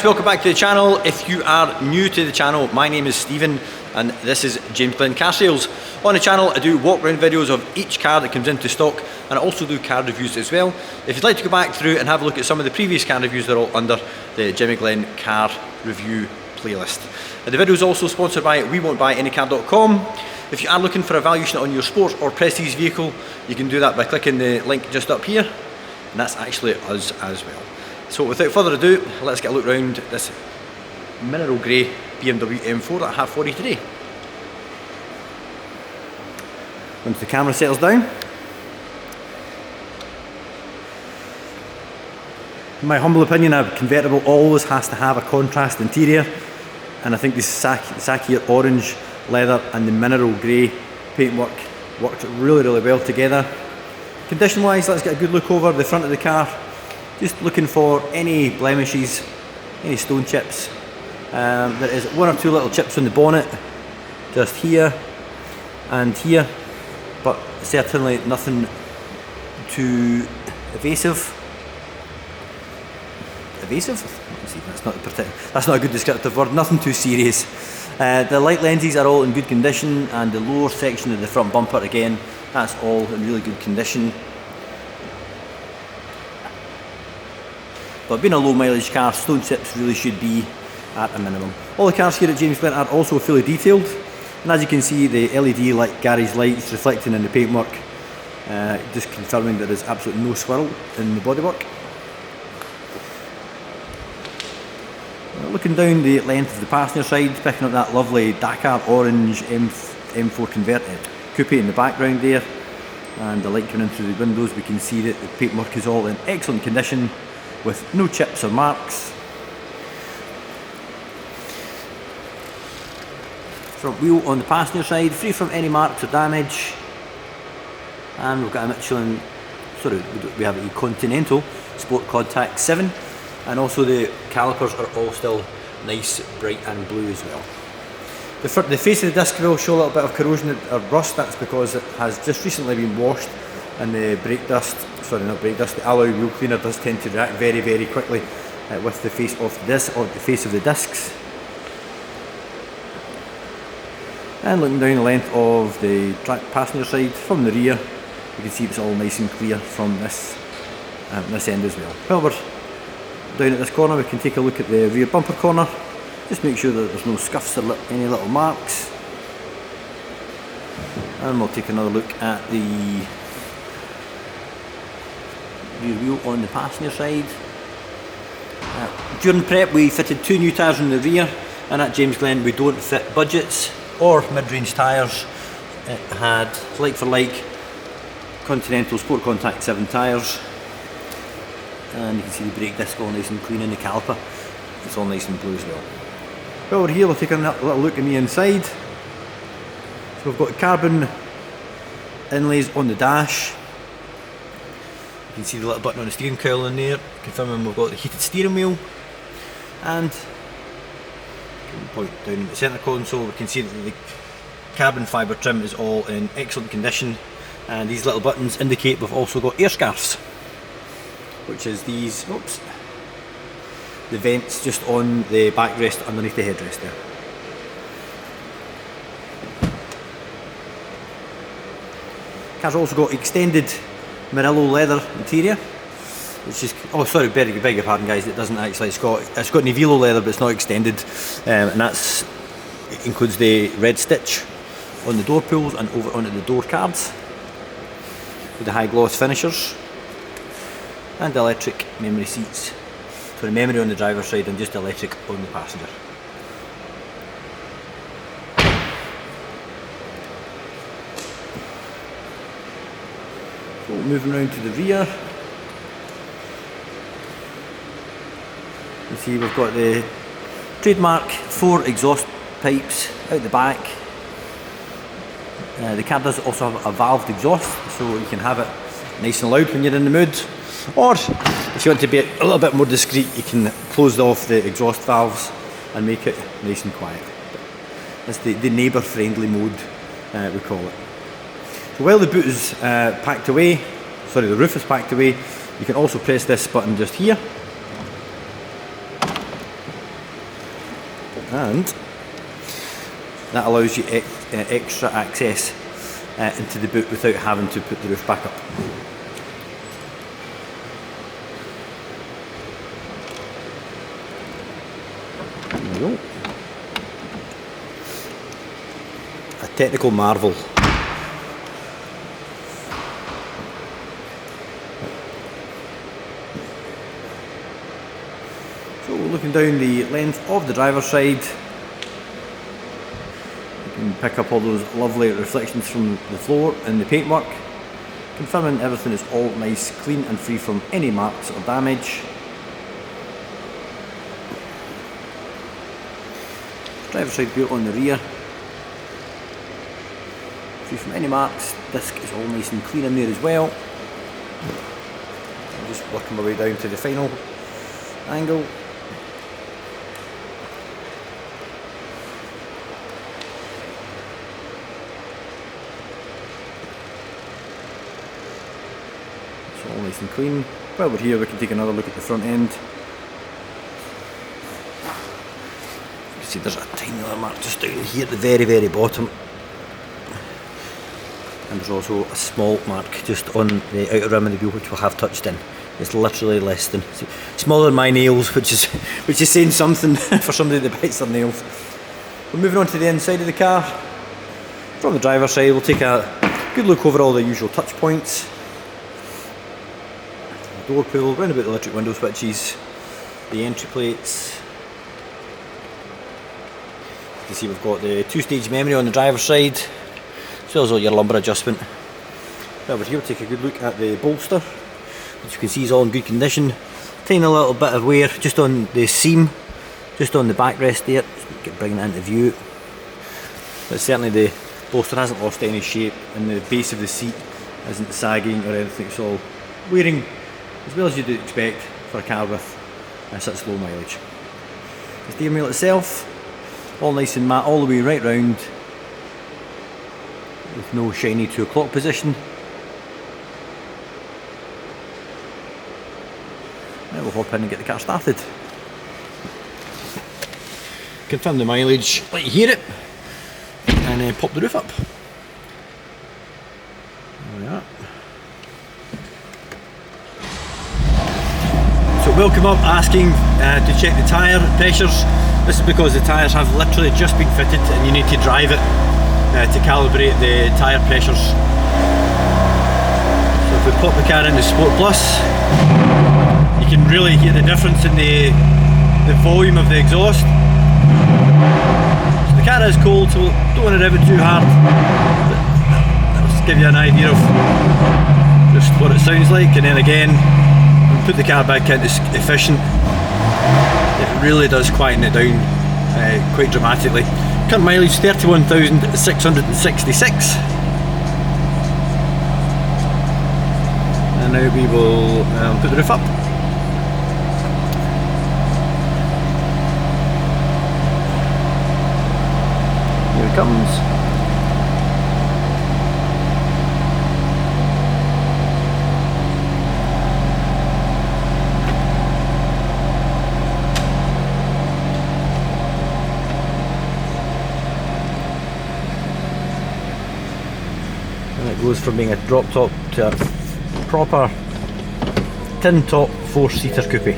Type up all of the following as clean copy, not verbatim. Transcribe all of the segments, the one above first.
Welcome back to the channel. If you are new to the channel, my name is Stephen and this is James Glen Car Sales. On the channel I do walk around videos of each car that comes into stock, and I also do car reviews as well. If you'd like to go back through and have a look at some of the previous car reviews, they're all under the Jimmy Glen Car Review playlist. The video is also sponsored by WeWon'tBuyAnyCar.com. If you are looking for a valuation on your sports or prestige vehicle, you can do that by clicking the link just up here, and that's actually us as well. So without further ado, let's get a look around this mineral grey BMW M4 that I have for you today. Once the camera settles down. In my humble opinion, a convertible always has to have a contrast interior, and I think the Sakia orange leather and the mineral grey paintwork worked really well together. Condition wise, let's get a good look over the front of the car. Just looking for any blemishes, any stone chips. There is one or two little chips on the bonnet, just here and here, but certainly nothing too evasive. Evasive? Let's see, that's not a good descriptive word. Nothing too serious. The light lenses are all in good condition, and the lower section of the front bumper, again, that's all in really good condition. But being a low mileage car, stone chips really should be at a minimum. All the cars here at James Glen are also fully detailed, and as you can see, the LED garage lights reflecting in the paintwork, just confirming there is absolutely no swirl in the bodywork. Looking down the length of the passenger side, picking up that lovely Dakar orange M4 converted coupe in the background there, and the light coming in through the windows, we can see that the paintwork is all in excellent condition, with no chips or marks. Front wheel on the passenger side, free from any marks or damage. And we've got a Michelin, we have a Continental Sport Contact 7, and also the calipers are all still nice, bright and blue as well. The face of the disc will show a little bit of corrosion or rust. That's because it has just recently been washed, and the the alloy wheel cleaner does tend to react very quickly with the face of this or the face of the discs. And looking down the length of the passenger side from the rear, you can see it's all nice and clear from this end as well. While we're down at this corner, we can take a look at the rear bumper corner, just make sure that there's no scuffs or any little marks. And we'll take another look at the rear wheel on the passenger side. During prep we fitted two new tyres in the rear, and at James Glen we don't fit budgets or mid-range tyres. It had like for like Continental Sport Contact 7 tyres, and you can see the brake disc all nice and clean, in the caliper it's all nice and blue as well. While we're here, we'll take a little look in the inside. So we've got carbon inlays on the dash. You can see the little button on the steering coil in there, confirming we've got the heated steering wheel. And point down in the centre console, we can see that the carbon fibre trim is all in excellent condition, and these little buttons indicate we've also got air scarfs, which is these, the vents just on the backrest underneath the headrest there. Car's also got extended Murillo leather interior, which is, beg your pardon guys, it doesn't actually, it's got Nivilo leather, but it's not extended, and it includes the red stitch on the door pulls and over onto the door cards, with the high gloss finishers, and the electric memory seats, for the memory on the driver's side and just electric on the passenger. So moving around to the rear, you see we've got the trademark 4 exhaust pipes out the back. The car does also have a valved exhaust, so you can have it nice and loud when you're in the mood, or if you want to be a little bit more discreet, you can close off the exhaust valves and make it nice and quiet. That's the neighbour friendly mode, we call it. So while the boot is packed away, the roof is packed away, you can also press this button just here, and that allows you extra access into the boot without having to put the roof back up. There we go. A technical marvel. So looking down the length of the driver's side, you can pick up all those lovely reflections from the floor and the paintwork, confirming everything is all nice, clean and free from any marks or damage. Driver's side wheel on the rear, free from any marks. Disc is all nice and clean in there as well. I'm just working my way down to the final angle. It's all nice and clean. While we're here, we can take another look at the front end. See, there's a tiny little mark just down here at the very, very bottom, and there's also a small mark just on the outer rim of the wheel, which we'll have touched in. It's literally less than, smaller than my nails, which is saying something for somebody that bites their nails. We're moving on to the inside of the car. From the driver's side, we'll take a good look over all the usual touch points. The door pull, round about the electric window switches, the entry plates. You can see we've got the 2-stage memory on the driver's side, as well as all your lumbar adjustment. Over here, we'll take a good look at the bolster, which you can see is all in good condition. Tiny little bit of wear just on the seam, just on the backrest there, just bringing it into view. But certainly the bolster hasn't lost any shape, and the base of the seat isn't sagging or anything. It's all wearing as well as you'd expect for a car with such low mileage. The steering wheel itself, all nice and matte all the way right round, with no shiny 2 o'clock position. Now we'll hop in and get the car started. Confirm the mileage, let you hear it, and pop the roof up. There we are. So we'll come up asking to check the tyre pressures. This is because the tyres have literally just been fitted and you need to drive it to calibrate the tyre pressures. So if we pop the car into Sport Plus, you can really hear the difference in the volume of the exhaust. So the car is cold, so don't want to rev it too hard. But that'll just give you an idea of just what it sounds like, and then again, when we put the car back into efficient, it really does quieten it down quite dramatically. Current mileage 31,666. And now we will put the roof up. Here it comes. Goes from being a drop top to a proper tin top 4-seater coupe.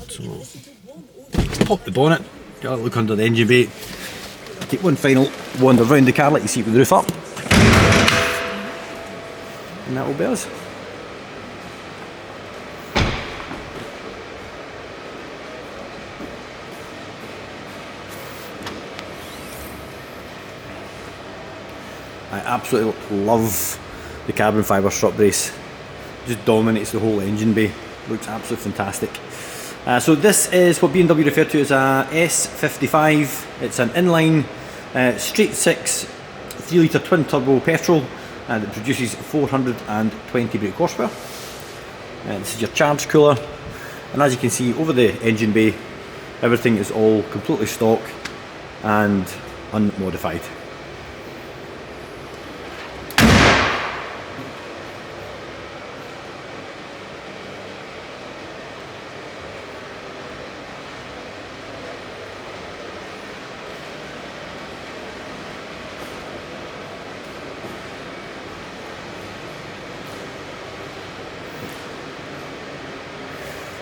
So, pop the bonnet, get a look under the engine bay, take one final wander round the car, let you see with the roof up, and that will be us. I absolutely love the carbon fibre strut brace. Just dominates the whole engine bay. Looks absolutely fantastic. So this is what BMW refer to as a S55. It's an inline straight 6 3 litre twin turbo petrol, and it produces 420 brake horsepower. This is your charge cooler, and as you can see over the engine bay, everything is all completely stock and unmodified.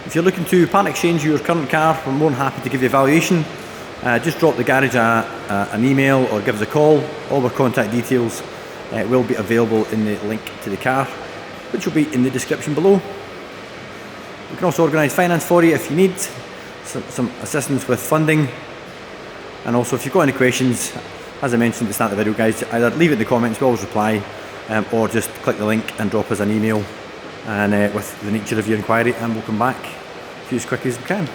If you're looking to part exchange your current car, we're more than happy to give you a valuation. Just drop the garage an email or give us a call. All our contact details will be available in the link to the car, which will be in the description below. We can also organise finance for you if you need some assistance with funding. And also, if you've got any questions, as I mentioned at the start of the video, guys, either leave it in the comments, we'll always reply, or just click the link and drop us an email and with the nature of your inquiry, and we'll come back to you as quick as we can.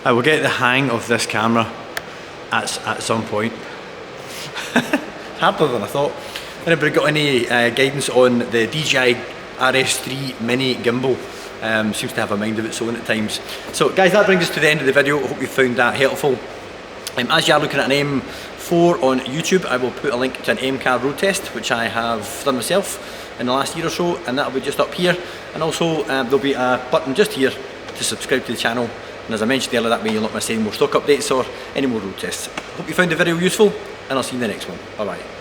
I will get the hang of this camera at some point. Harder than I thought. Anybody got any guidance on the DJI RS3 mini gimbal? Seems to have a mind of its own at times. So guys, that brings us to the end of the video. I hope you found that helpful. As you are looking at an M4 on YouTube, I will put a link to an M car road test, which I have done myself in the last year or so, and that will be just up here. And also there'll be a button just here to subscribe to the channel. And as I mentioned earlier, that way you'll not miss any more stock updates or any more road tests. Hope you found the video useful, and I'll see you in the next one. Bye bye.